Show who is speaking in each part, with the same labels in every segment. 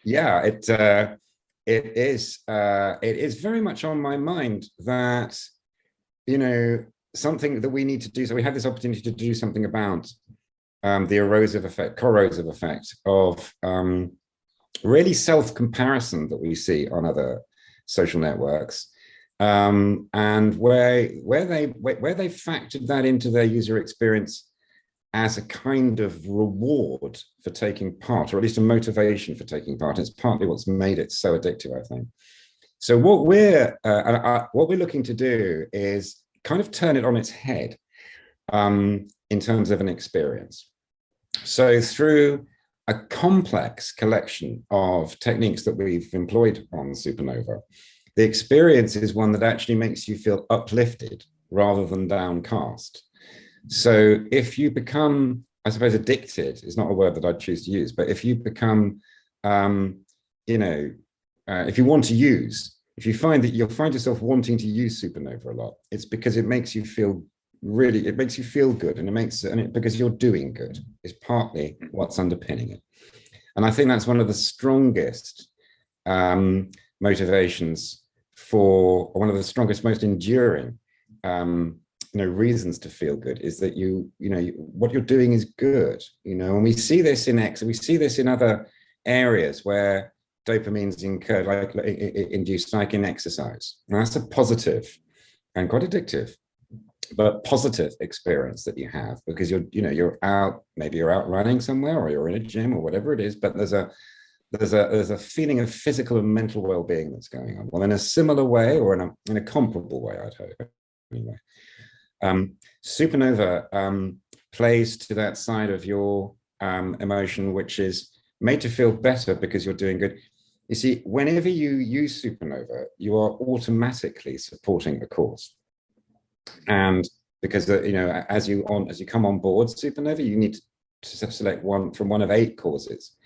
Speaker 1: Yeah, it is very much on my mind that, you know, something that we need to do. So we have this opportunity to do something about the erosive effect, corrosive effect of really self-comparison that we see on other social networks, and where they factored that into their user experience as a kind of reward for taking part, or at least a motivation for taking part. It's partly what's made it so addictive, I think. So what we're looking to do is kind of turn it on its head, in terms of an experience. So through a complex collection of techniques that we've employed on Supernova, the experience is one that actually makes you feel uplifted rather than downcast. So if you become, I suppose, addicted is not a word that I'd choose to use, but if you become, you know, if you want to use, if you find that you'll find yourself wanting to use Supernova a lot, it's because it makes you feel really, it makes you feel good, and because you're doing good is partly what's underpinning it. And I think that's one of the strongest motivations for, one of the strongest, most enduring reasons to feel good, is that what you're doing is good, and we see this in we see this in other areas where dopamine's incurred, like induced, like in exercise. And that's a positive and quite addictive, but positive experience that you have, because you're out, maybe you're out running somewhere, or you're in a gym, or whatever it is, but there's a feeling of physical and mental well-being that's going on. Well, in a similar way, or in a comparable way, I'd hope, anyway. Supernova plays to that side of your emotion, which is made to feel better because you're doing good. You see, whenever you use Supernova, you are automatically supporting the cause. And because as you come on board Supernova, you need to select one from one of 8 causes,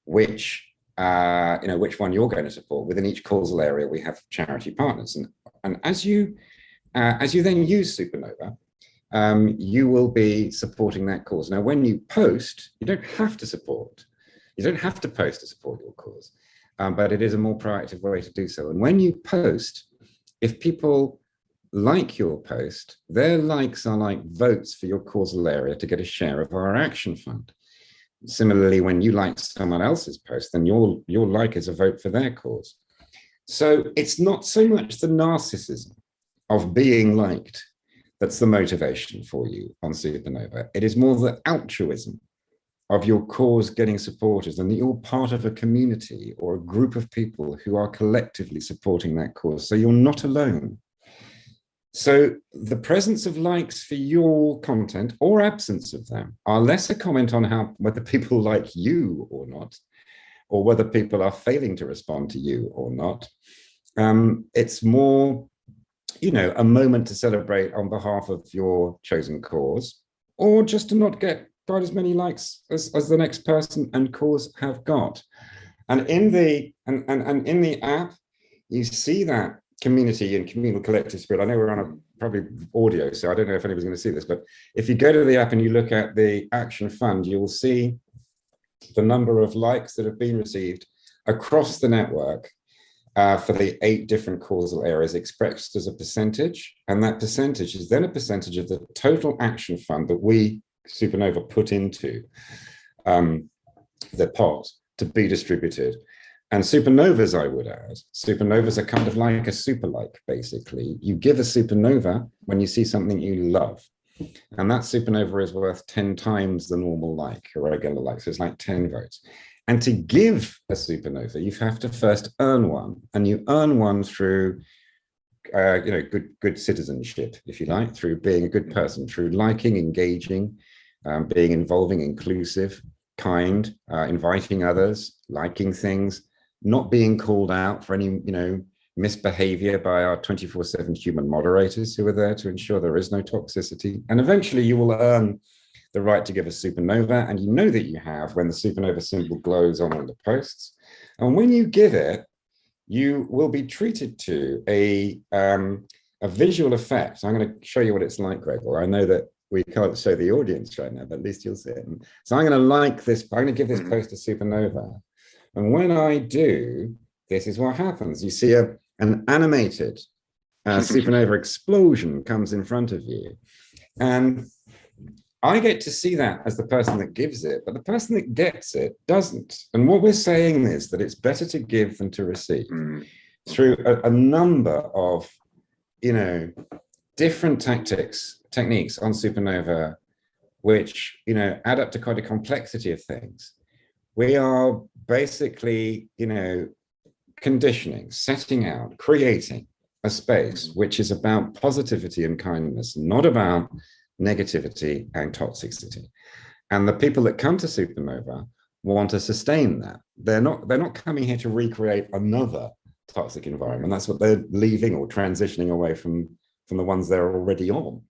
Speaker 1: which one you're going to support. Within each causal area, we have charity partners, and as you then use Supernova, you will be supporting that cause. Now, when you post, you don't have to post to support your cause, but it is a more proactive way to do so. And when you post, if people like your post, their likes are like votes for your causal area to get a share of our action fund. Similarly, when you like someone else's post, then your like is a vote for their cause. So it's not so much the narcissism of being liked that's the motivation for you on Supernova. It is more the altruism of your cause getting supporters, and that you're part of a community or a group of people who are collectively supporting that cause. So you're not alone. So the presence of likes for your content, or absence of them, are less a comment on whether people like you or not, or whether people are failing to respond to you or not. It's more, a moment to celebrate on behalf of your chosen cause, or just to not get quite as many likes as the next person and cause have got. And in the app, you see that community and communal collective spirit. I know we're on a probably audio, so I don't know if anybody's going to see this, but if you go to the app and you look at the action fund, you will see the number of likes that have been received across the network for the 8 different causal areas, expressed as a percentage. And that percentage is then a percentage of the total action fund that we, Supernova, put into the pot to be distributed. And supernovas, I would add, supernovas are kind of like a super like, basically. You give a supernova when you see something you love. And that supernova is worth 10 times the normal like, a regular like. So it's like 10 votes. And to give a supernova, you have to first earn one. And you earn one through, good citizenship, if you like, through being a good person, through liking, engaging, being involving, inclusive, kind, inviting others, liking things, not being called out for any, misbehavior by our 24/7 human moderators who are there to ensure there is no toxicity. And eventually you will earn the right to give a supernova, and you know that you have when the supernova symbol glows on all the posts. And when you give it, you will be treated to a visual effect. I'm going to show you what it's like, Gregor. I know that we can't show the audience right now, but at least you'll see it. So I'm going to give this post a supernova. And when I do, this is what happens. You see an animated supernova explosion comes in front of you. And I get to see that as the person that gives it, but the person that gets it doesn't. And what we're saying is that it's better to give than to receive through a number of, different techniques on supernova, which, add up to quite a complexity of things. We are basically, conditioning, setting out, creating a space which is about positivity and kindness, not about negativity and toxicity. And the people that come to supernova want to sustain that. They're not coming here to recreate another toxic environment. That's what they're leaving or transitioning away from the ones they're already on.